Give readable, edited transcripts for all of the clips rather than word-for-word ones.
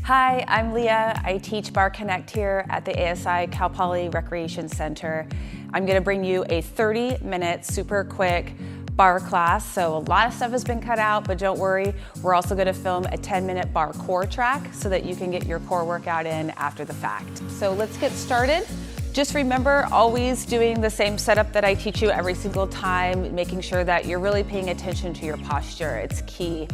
Hi, I'm Leah. I teach Bar Connect here at the ASI Cal Poly Recreation Center. I'm going to bring you a 30-minute super quick bar class. So a lot of stuff has been cut out, but don't worry. We're also going to film a 10-minute bar core track so that you can get your core workout in after the fact. So let's get started. Just remember, always doing the same setup that I teach you every single time, making sure that you're really paying attention to your posture. It's key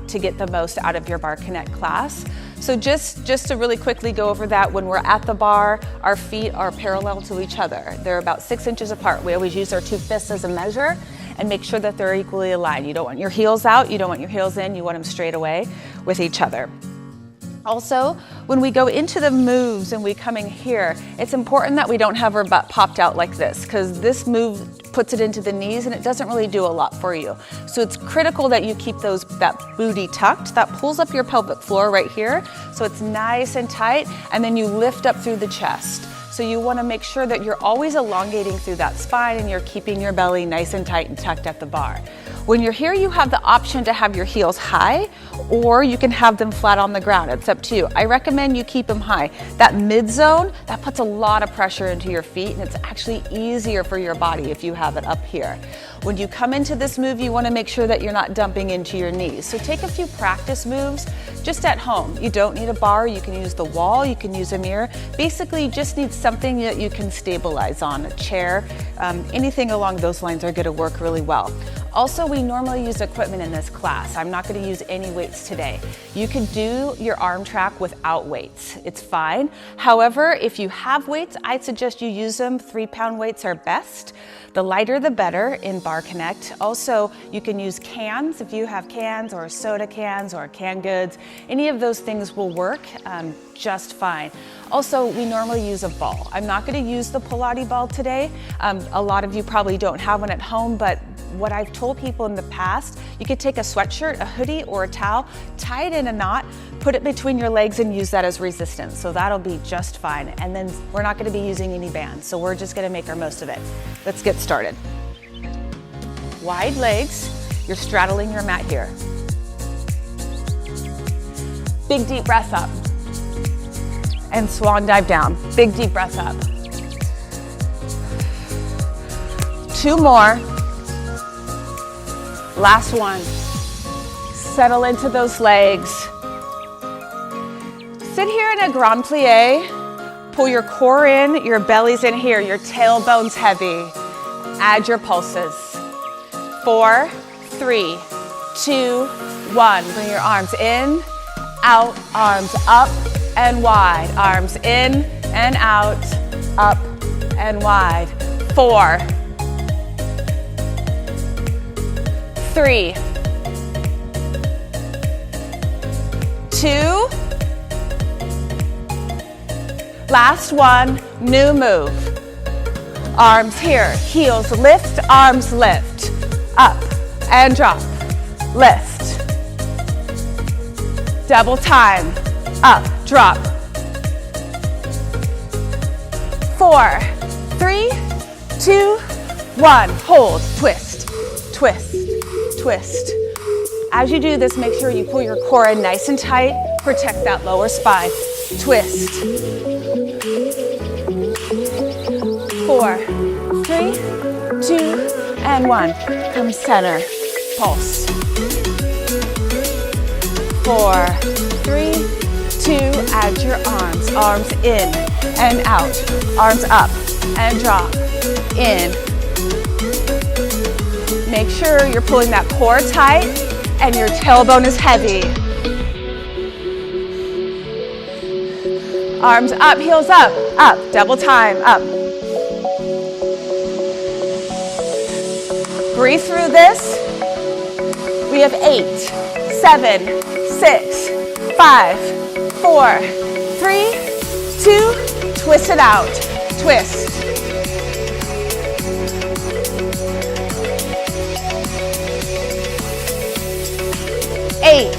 to get the most out of your Bar Connect class. So just to really quickly go over that, when we're at the bar, our feet are parallel to each other. They're about 6 inches apart. We always use our two fists as a measure and make sure that they're equally aligned. You don't want your heels out, you don't want your heels in, you want them straight away with each other. Also, when we go into the moves and we come in here, it's important that we don't have our butt popped out like this, because this move puts it into the knees and it doesn't really do a lot for you. So it's critical that you keep that booty tucked. That pulls up your pelvic floor right here, so it's nice and tight, and then you lift up through the chest. So you want to make sure that you're always elongating through that spine and you're keeping your belly nice and tight and tucked at the bar. When you're here, you have the option to have your heels high, or you can have them flat on the ground. It's up to you. I recommend you keep them high. That mid zone, that puts a lot of pressure into your feet, and it's actually easier for your body if you have it up here. When you come into this move, you want to make sure that you're not dumping into your knees. So take a few practice moves just at home. You don't need a bar. You can use the wall. You can use a mirror. Basically, you just need something that you can stabilize on, a chair. Anything along those lines are going to work really well. Also, we normally use equipment in this class. I'm not going to use any weights today. You can do your arm track without weights. It's fine. However, if you have weights, I'd suggest you use them. 3-pound weights are best. The lighter the better in Bar Connect. Also, you can use cans if you have cans, or soda cans or canned goods. Any of those things will work just fine. Also, we normally use a ball. I'm not going to use the Pilates ball today. A lot of you probably don't have one at home, but what I've told people in the past, you could take a sweatshirt, a hoodie, or a towel, tie it in a knot, put it between your legs and use that as resistance. So that'll be just fine. And then we're not going to be using any bands, so we're just going to make our most of it. Let's get started. Wide legs, you're straddling your mat here. Big deep breath up. And swan dive down. Big deep breath up. 2 more. Last one. Settle into those legs. Sit here in a grand plie. Pull your core in, your belly's in here, your tailbone's heavy. Add your pulses. 4, 3, 2, 1. Bring your arms in, out, arms up and wide. Arms in and out, up and wide. 4, 3, 2, last one, new move. Arms here, heels lift, arms lift, up and drop, lift. Double time, up, drop. 4, 3, 2, 1, hold, twist, twist, twist. As you do this, make sure you pull your core in nice and tight, protect that lower spine. Twist. 4, 3, 2, and 1. Come center, pulse. 4, 3, 2, add your arms in and out, arms up and drop, in. Make sure you're pulling that core tight and your tailbone is heavy. Arms up, heels up, double time, up. Breathe through this. We have 8, 7, 6, 5, 4, 3, 2, twist it out, twist. 8,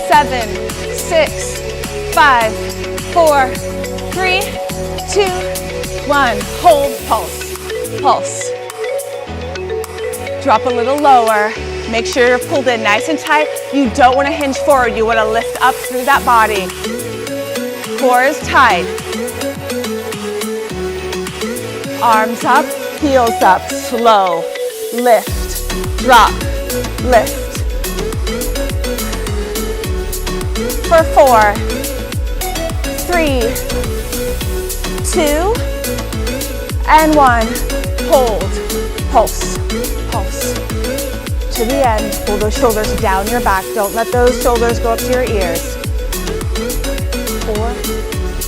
7, 6, 5, 4, 3, 2, 1. Hold, pulse, pulse. Drop a little lower. Make sure you're pulled in nice and tight. You don't want to hinge forward. You want to lift up through that body. Core is tight. Arms up, heels up, slow. Lift, drop, lift. For 4, 3, 2, and 1. Hold, pulse, pulse. To the end, pull those shoulders down your back. Don't let those shoulders go up to your ears. 4,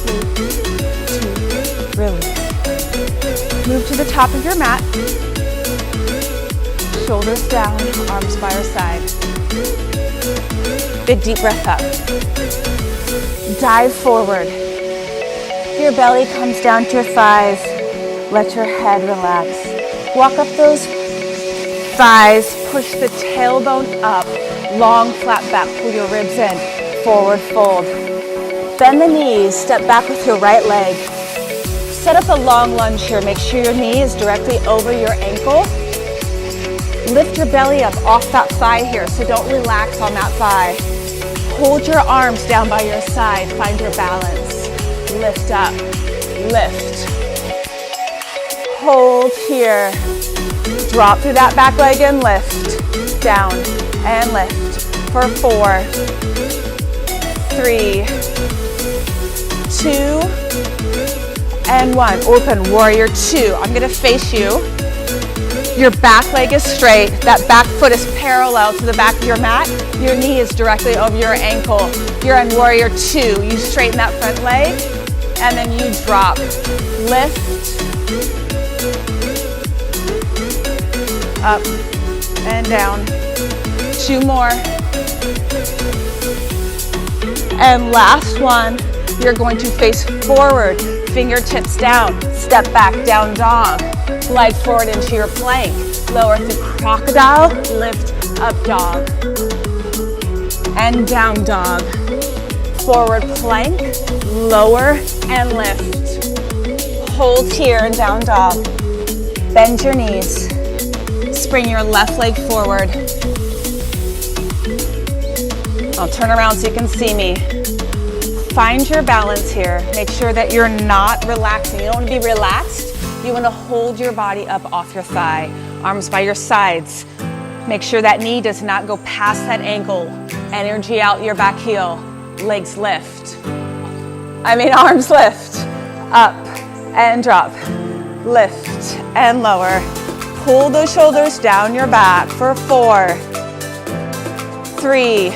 3, 2, release. Move to the top of your mat. Shoulders down, arms by your side. Big deep breath up. Dive forward. Your belly comes down to your thighs. Let your head relax. Walk up those thighs. Push the tailbone up. Long flat back. Pull your ribs in. Forward fold. Bend the knees. Step back with your right leg. Set up a long lunge here. Make sure your knee is directly over your ankle. Lift your belly up off that thigh here, so don't relax on that thigh. Hold your arms down by your side. Find your balance. Lift up, lift. Hold here. Drop through that back leg and lift. Down and lift. For 4, 3, 2, and 1. Open, warrior 2. I'm gonna face you. Your back leg is straight. That back foot is parallel to the back of your mat. Your knee is directly over your ankle. You're in warrior 2. You straighten that front leg, and then you drop. Lift. Up and down. 2 more. And last one, you're going to face forward. Fingertips down. Step back, down dog. Glide forward into your plank. Lower through crocodile. Lift up dog. And down dog. Forward plank. Lower and lift. Hold here and down dog. Bend your knees. Spring your left leg forward. I'll turn around so you can see me. Find your balance here. Make sure that you're not relaxing. You don't want to be relaxed. You want to hold your body up off your thigh. Arms by your sides. Make sure that knee does not go past that ankle. Energy out your back heel. Legs lift. Arms lift. Up and drop. Lift and lower. Pull those shoulders down your back for 4, 3,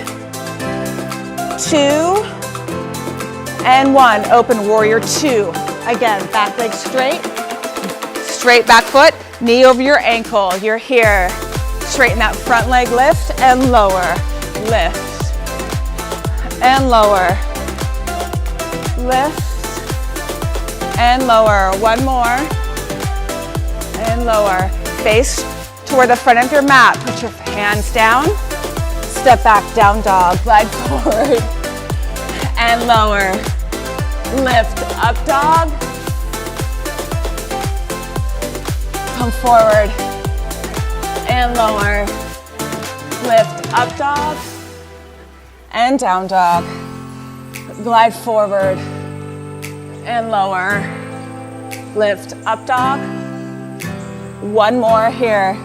2, and 1. Open warrior 2. Again, back leg straight. Straight back foot, knee over your ankle. You're here. Straighten that front leg, lift and lower. Lift and lower. Lift and lower. 1 more. And lower. Face toward the front of your mat. Put your hands down. Step back, down dog. Glide forward and lower. Lift up dog. Come forward and lower. Lift up dog and down dog. Glide forward and lower. Lift up dog. 1 more here.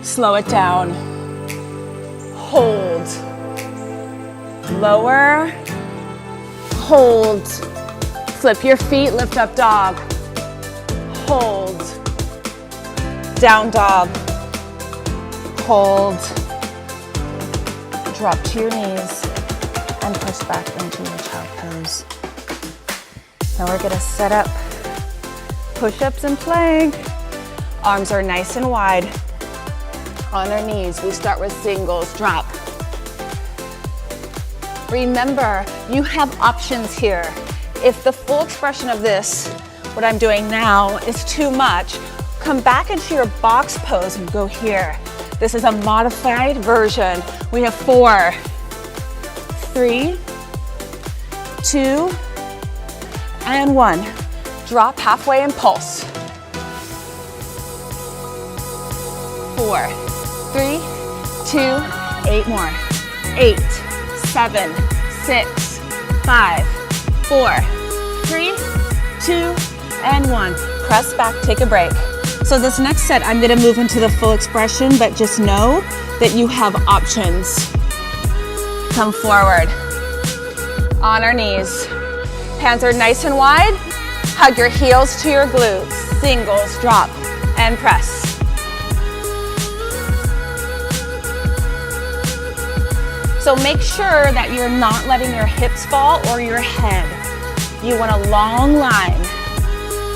Slow it down. Hold. Lower. Hold. Flip your feet, lift up dog. Hold. Down dog. Hold. Drop to your knees and push back into your child pose. Now we're gonna set up push-ups and plank. Arms are nice and wide. On our knees, we start with singles, drop. Remember, you have options here. If the full expression of this, what I'm doing now, is too much, come back into your box pose and go here. This is a modified version. We have 4, 3, 2, and 1. Drop halfway and pulse. 4, 3, 2, 8 more. 8, 7, 6, 5, 4, 3, 2, and 1. Press back, take a break. So this next set, I'm gonna move into the full expression, but just know that you have options. Come forward. On our knees. Hands are nice and wide. Hug your heels to your glutes. Singles, drop, and press. So make sure that you're not letting your hips fall or your head. You want a long line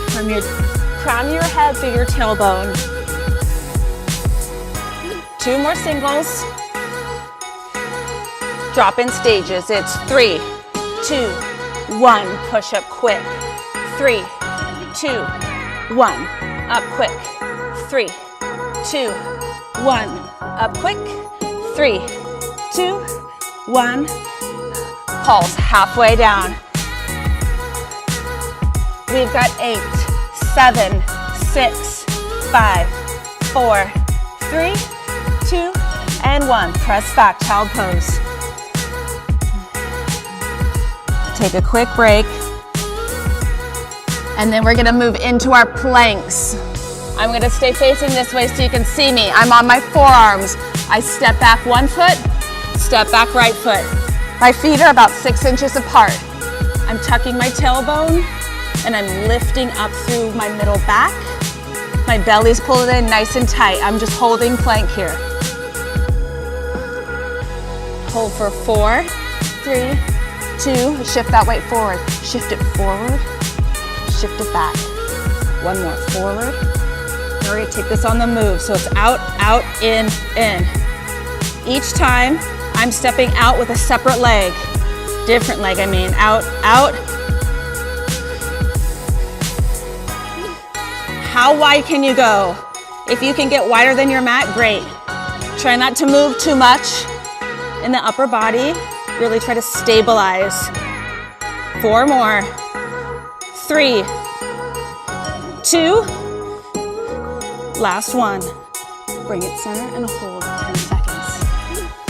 from your crown of your head to your tailbone. 2 more singles. Drop in stages. It's 3, 2, 1. Push up quick. 3, 2, 1. Up quick. 3, 2, 1. Up quick. 3, 2, 1. Pulse halfway down. We've got 8, 7, 6, 5, 4, 3, 2, and 1. Press back, child pose. Take a quick break. And then we're gonna move into our planks. I'm gonna stay facing this way so you can see me. I'm on my forearms. I step back 1 foot, step back right foot. My feet are about 6 inches apart. I'm tucking my tailbone and I'm lifting up through my middle back. My belly's pulled in nice and tight. I'm just holding plank here. Hold for 4, 3, 2, shift that weight forward. Shift it forward, shift it back. 1 more, forward. Now we're gonna take this on the move. So it's out, out, in. Each time, I'm stepping out with a separate leg. Different leg, I mean. Out, out. How wide can you go? If you can get wider than your mat, great. Try not to move too much in the upper body. Really try to stabilize. 4 more. 3, 2. Last one. Bring it center and hold 10 seconds.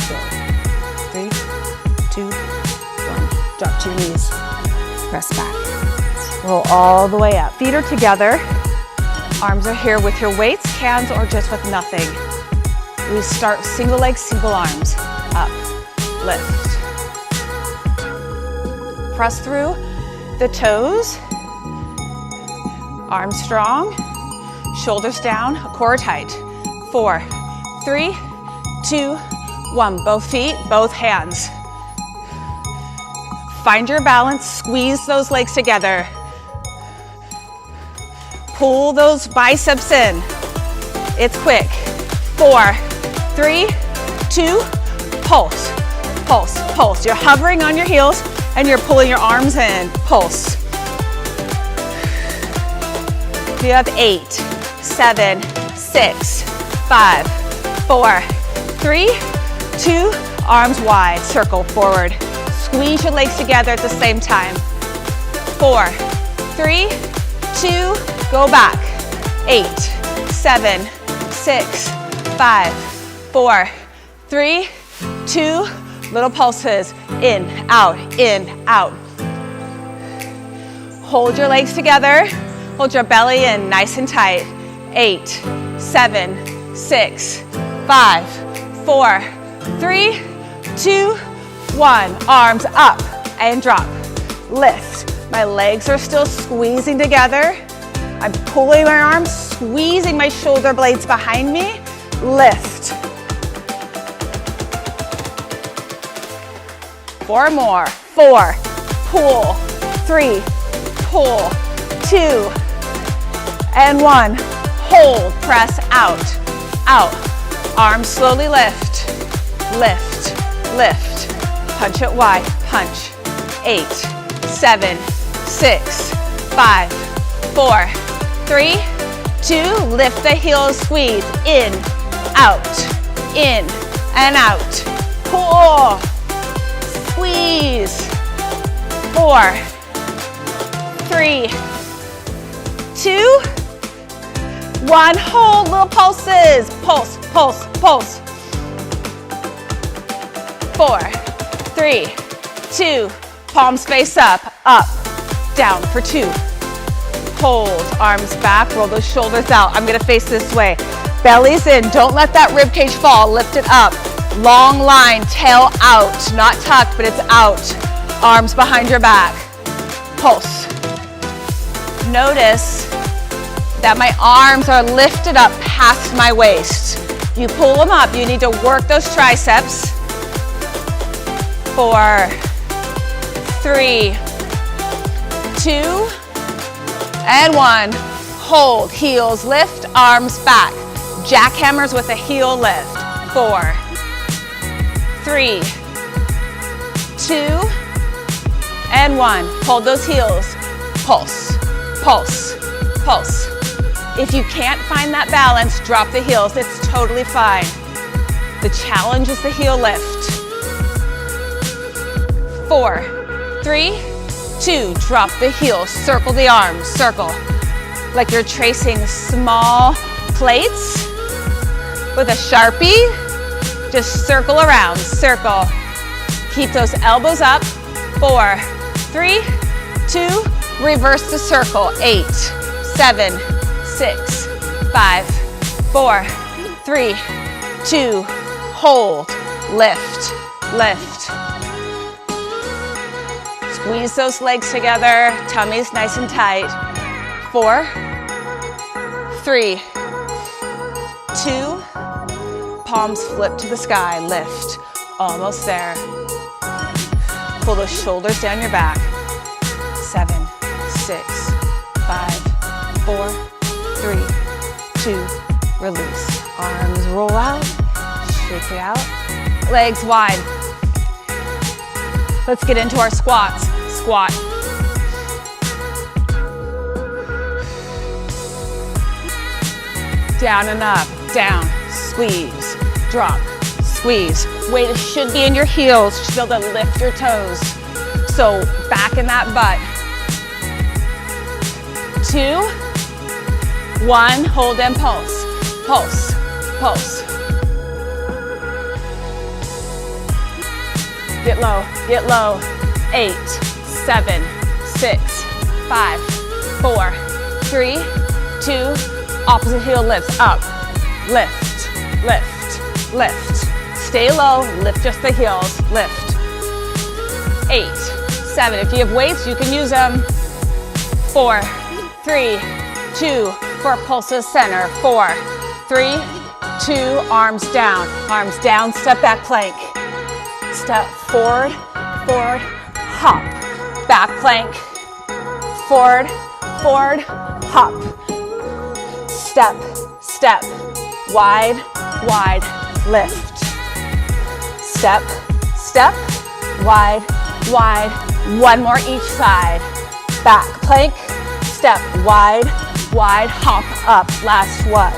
4, 3, 2, 1. Drop to your knees. Press back. Roll all the way up. Feet are together. Arms are here with your weights, cans, or just with nothing. We start single leg, single arms. Up, lift. Press through the toes. Arms strong. Shoulders down, core tight. 4, 3, 2, 1. Both feet, both hands. Find your balance, squeeze those legs together. Pull those biceps in. It's quick. 4, 3, 2, pulse, pulse, pulse. You're hovering on your heels and you're pulling your arms in. Pulse. You have 8, 7, 6, 5, 4, 3, 2, arms wide, circle forward. Squeeze your legs together at the same time. 4, 3, 2, go back. 8, 7, 6, 5, 4, 3, 2, little pulses. In, out, in, out. Hold your legs together. Hold your belly in nice and tight. 8, 7, 6, 5, 4, 3, 2, 1. Arms up and drop. Lift. My legs are still squeezing together. I'm pulling my arms, squeezing my shoulder blades behind me. Lift. 4 more. 4, pull. 3, pull. 2, and 1. Hold, press out, out. Arms slowly lift, lift, lift. Punch it wide, punch. 8, 7, 6, 5, 4, 3, 2. Lift the heels, squeeze. In, and out. Pull, squeeze. 4, 3, 2, 1. Hold, little pulses. Pulse, pulse, pulse. 4, 3, 2, palms face up, down for 2. Hold, arms back, roll those shoulders out. I'm gonna face this way. Belly's in, don't let that rib cage fall, lift it up. Long line, tail out, not tucked, but it's out. Arms behind your back. Pulse. Notice that my arms are lifted up past my waist. You pull them up, you need to work those triceps. 4, 3, 2, and 1. Hold, heels lift, arms back. Jackhammers with a heel lift. 4, 3, 2, and 1. Hold those heels. Pulse, pulse, pulse. If you can't find that balance, drop the heels. It's totally fine. The challenge is the heel lift. 4, 3, 2. Drop the heels. Circle the arms. Circle. Like you're tracing small plates with a Sharpie. Just circle around. Circle. Keep those elbows up. 4, 3, 2. Reverse the circle. 8, 7, 6, 5, 4, 3, 2. Hold. Lift. Lift. Squeeze those legs together. Tummy's nice and tight. 4, 3, 2. Palms flip to the sky. Lift. Almost there. Pull those shoulders down your back. 7, 6, 5, 4, 3, 2. Release. Arms roll out. Shake it out. Legs wide. Let's get into our squats. Squat. Down and up. Down. Squeeze. Drop. Squeeze. Weight should be in your heels. You should be able to lift your toes. So back in that butt. 2, 1. Hold and pulse. Pulse. Pulse. Get low. Get low. 8, 7, 6, 5, 4, 3, 2. Opposite heel lifts. Up. Lift. Lift. Lift. Stay low. Lift just the heels. Lift. 8, 7. If you have weights, you can use them. 4, 3, 2. For pulses center. 4, 3, 2. Arms down. Arms down. Step back plank. Step forward. Forward. Hop. Back plank. Forward. Forward. Hop. Step. Step. Wide. Wide. Lift. Step. Step. Wide. Wide. One more each side. Back plank. Step. Wide. Wide. Hop up. Last one.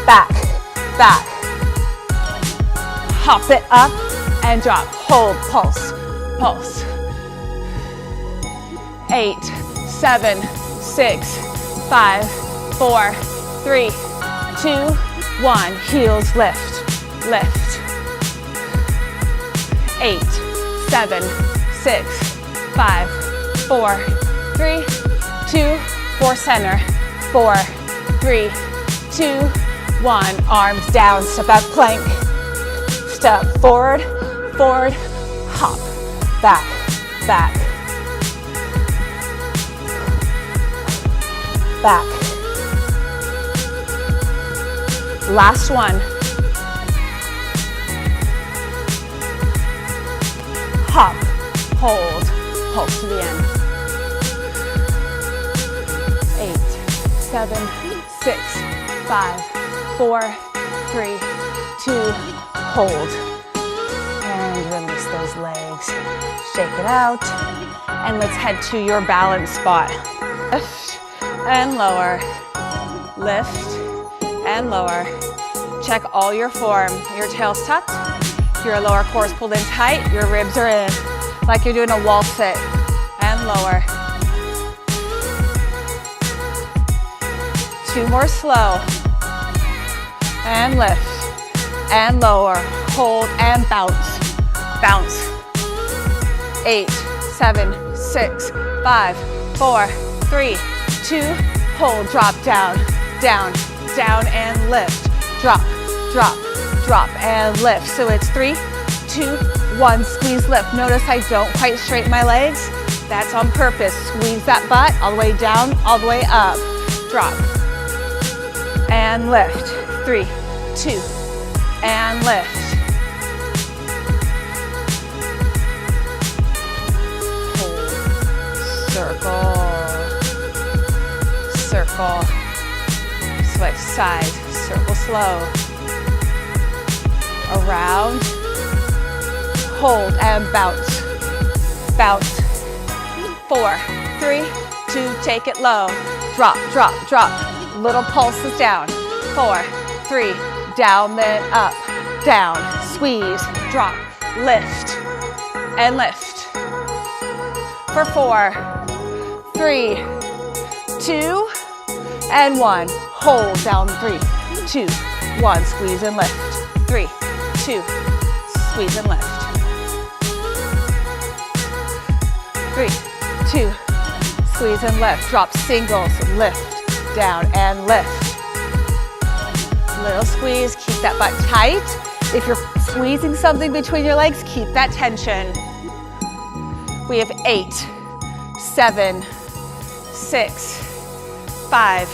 Back. Back. Hop it up and drop. Hold. Pulse. Pulse. 8, 7, 6, 5, 4, 3, 2, 1. Heels lift. Lift. 8, 7, 6, 5, 4, 3, 2. For center. 4, 3, 2, 1. Arms down. Step back plank. Step forward. Forward. Hop. Back. Back. Back. Last one. Hop, hold, pulse to the end. 8, 7, 6, 5, 4, 3, 2, hold. And release those legs. Shake it out. And let's head to your balance spot. Lift and lower. Lift and lower. Check all your form. Your tail's tucked. Your lower core is pulled in tight. Your ribs are in. Like you're doing a wall sit. And lower. 2 more slow. And lift. And lower. Hold and bounce. Bounce. 8, 7, 6, 5, 4, 3, 2, hold, drop down, down, down, and lift. Drop, drop, drop, and lift. So it's 3, 2, 1, squeeze, lift. Notice I don't quite straighten my legs. That's on purpose. Squeeze that butt all the way down, all the way up. Drop, and lift. 3, 2, and lift. Circle, circle, switch side, circle slow, around, hold and bounce, bounce, 4, 3, 2, take it low, drop, drop, drop, little pulses down, 4, 3, down then up, down, squeeze, drop, lift, and lift, for 4, 3, 2, and 1. Hold down 3, 2, 1. Squeeze and lift. 3, 2, squeeze and lift. 3, 2, squeeze and lift. Drop singles, lift, down and lift. Little squeeze, keep that butt tight. If you're squeezing something between your legs, keep that tension. We have 8, 7, 6, 5,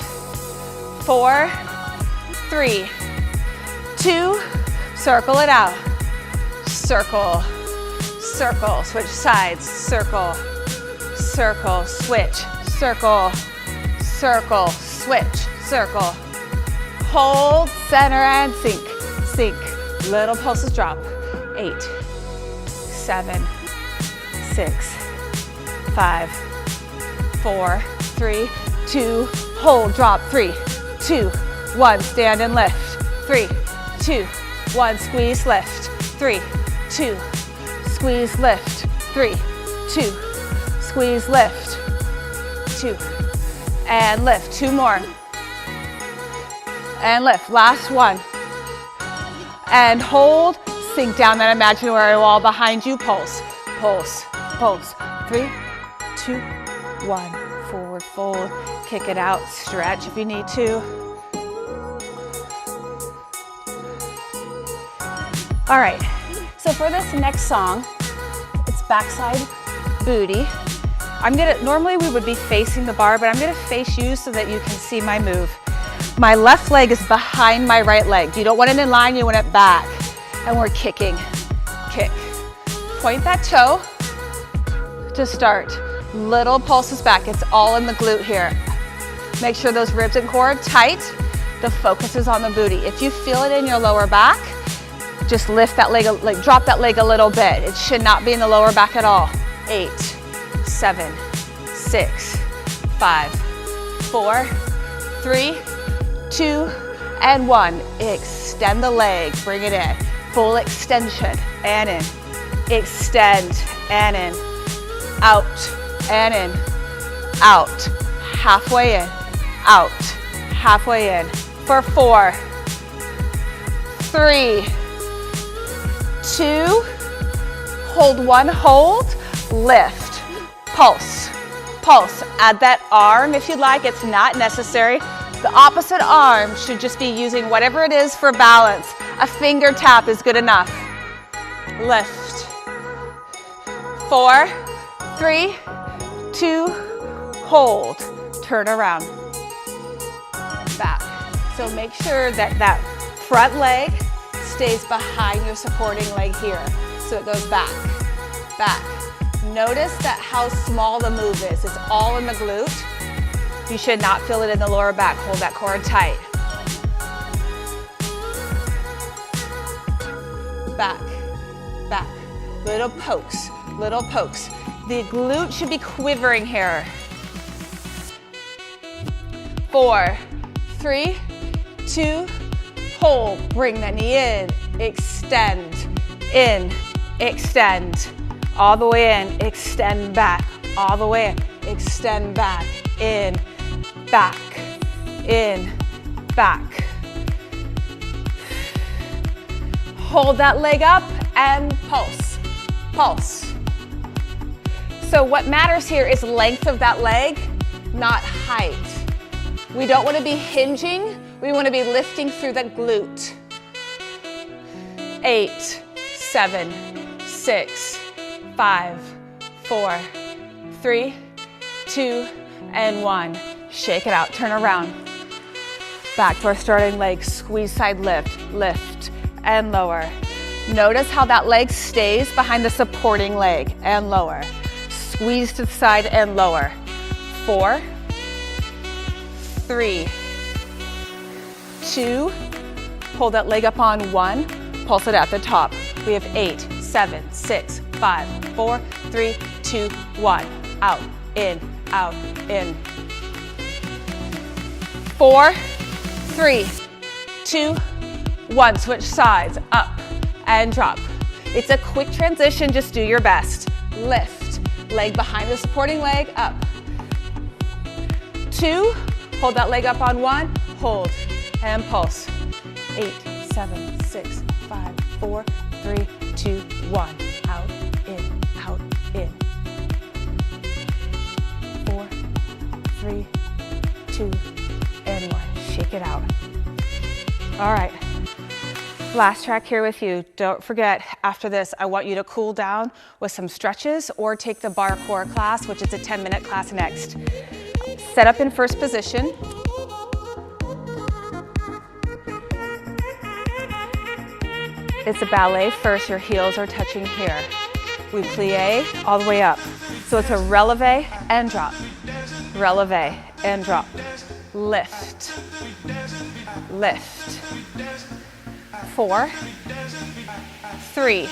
4, 3, 2, circle it out. Circle, circle, switch sides, circle, circle, switch, circle, circle, switch, circle. Hold, center, and sink, sink. Little pulses drop. 8, 7, 6, 5, 4, 3, 2, hold, drop, 3, 2, 1, stand and lift, 3, 2, 1, squeeze, lift, 3, 2, squeeze, lift, 3, 2, squeeze, lift, 2, and lift, 2 more, and lift, last one, and hold, sink down that imaginary wall behind you, pulse, pulse, pulse, 3, 2, 1, forward fold, kick it out, stretch if you need to. All right, so for this next song, it's backside booty. Normally we would be facing the bar, but I'm gonna face you so that you can see my move. My left leg is behind my right leg. You don't want it in line, you want it back. And we're kicking, kick. Point that toe to start. Little pulses back, it's all in the glute here. Make sure those ribs and core are tight. The focus is on the booty. If you feel it in your lower back, just lift that leg, drop that leg a little bit. It should not be in the lower back at all. 8, 7, 6, 5, 4, 3, 2, and 1. Extend the leg, bring it in. Full extension, and in. Extend, and in. Out, and in. Out, halfway in. Out, halfway in. For 4, 3, 2, hold 1, hold, lift, pulse, pulse. Add that arm if you'd like, it's not necessary. The opposite arm should just be using whatever it is for balance. A finger tap is good enough. Lift. 4, 3, 2, hold. Turn around. Back. So make sure that that front leg stays behind your supporting leg here. So it goes back, back. Notice that how small the move is. It's all in the glute. You should not feel it in the lower back. Hold that core tight. Back, back. Little pokes, little pokes. The glute should be quivering here. 4, 3, 2, hold. Bring that knee in, extend, all the way in, extend back, all the way in, extend back, in, back, back. Hold that leg up and pulse, pulse. So what matters here is length of that leg, not height. We don't want to be hinging, we want to be lifting through the glute. 8, 7, 6, 5, 4, 3, 2, and 1. Shake it out, turn around. Back to our starting leg, squeeze side lift, lift, and lower. Notice how that leg stays behind the supporting leg, and lower. Squeeze to the side and lower. 4, 3, 2, pull that leg up on 1, pulse it at the top. We have 8, 7, 6, 5, 4, 3, 2, 1. Out, in, out, in. 4, 3, 2, 1. Switch sides, up and drop. It's a quick transition, just do your best. Lift, leg behind the supporting leg, up. 2, hold that leg up on 1, hold, and pulse. 8, 7, 6, 5, 4, 3, 2, 1. Out, in, out, in. 4, 3, 2, and 1. Shake it out. All right. Last track here with you. Don't forget, after this, I want you to cool down with some stretches or take the bar core class, which is a 10-minute class next. Set up in first position. It's a ballet first, your heels are touching here. We plie all the way up. So it's a releve and drop. Releve and drop. Lift. Lift. 4, 3,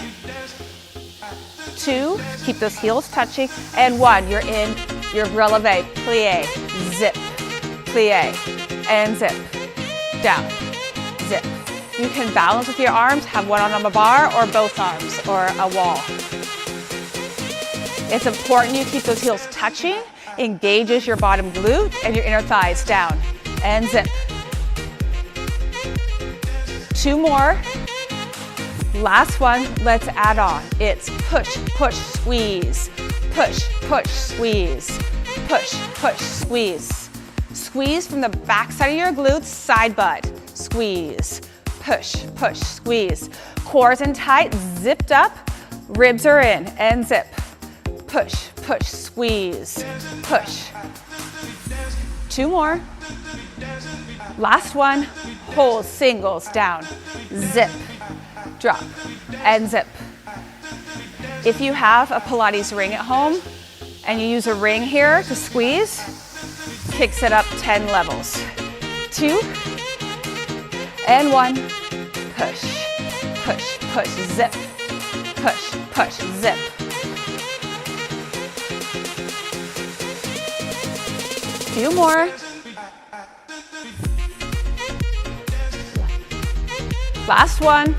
2, keep those heels touching, and 1, you're in your releve, plie, zip, plie, and zip, down, zip. You can balance with your arms, have one arm on a bar or both arms or a wall. It's important you keep those heels touching, engages your bottom glute and your inner thighs, down, and zip. 2 more. Last one, let's add on. It's push, push, squeeze. Push, push, squeeze. Push, push, squeeze. Squeeze from the back side of your glutes, side butt. Squeeze. Push, push, squeeze. Core's in tight, zipped up. Ribs are in, and zip. Push, push, squeeze. Push. 2 more. Last one, hold, singles, down, zip, drop, and zip. If you have a Pilates ring at home and you use a ring here to squeeze, kicks it up 10 levels. 2, and 1, push, push, push, zip, push, push, zip. Few more. Last one,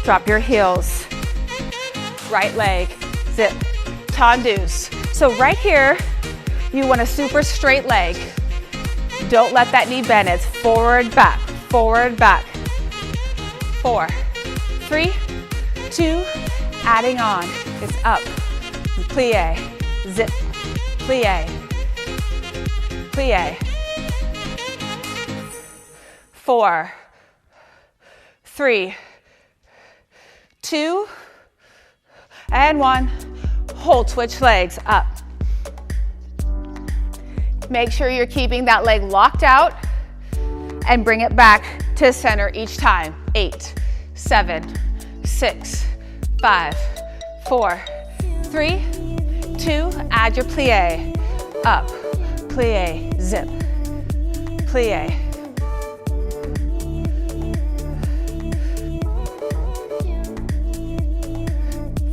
drop your heels. Right leg, zip, tendus. So right here, you want a super straight leg. Don't let that knee bend, it's forward, back, forward, back. 4, 3, 2, adding on, it's up, plie, zip, plie, plie. 4, 3, 2, and 1. Hold, switch legs, up. Make sure you're keeping that leg locked out and bring it back to center each time. 8, 7, 6, 5, 4, 3, 2, add your plie, up, plie, zip, plie.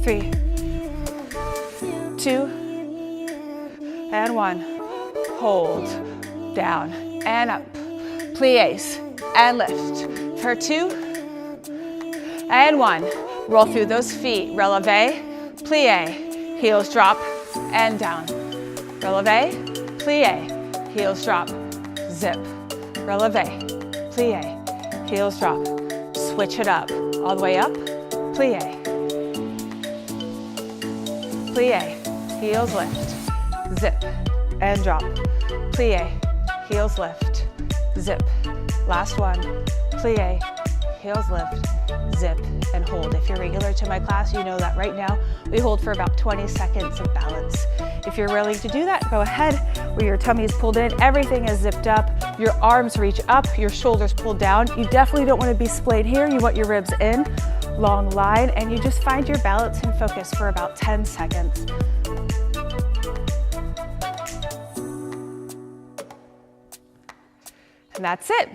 3, 2, and 1. Hold, down, and up. Plies, and lift. For 2, and 1. Roll through those feet. Releve, plie, heels drop, and down. Releve, plie, heels drop, zip. Releve, plie, heels drop. Switch it up. All the way up, plie. Plie, heels lift, zip, and drop. Plie, heels lift, zip. Last one, plie, heels lift, zip, and hold. If you're regular to my class, you know that right now we hold for about 20 seconds of balance. If you're willing to do that, go ahead, where your tummy is pulled in, everything is zipped up, your arms reach up, your shoulders pulled down. You definitely don't want to be splayed here. You want your ribs in, long line, and you just find your balance and focus for about 10 seconds. And that's it.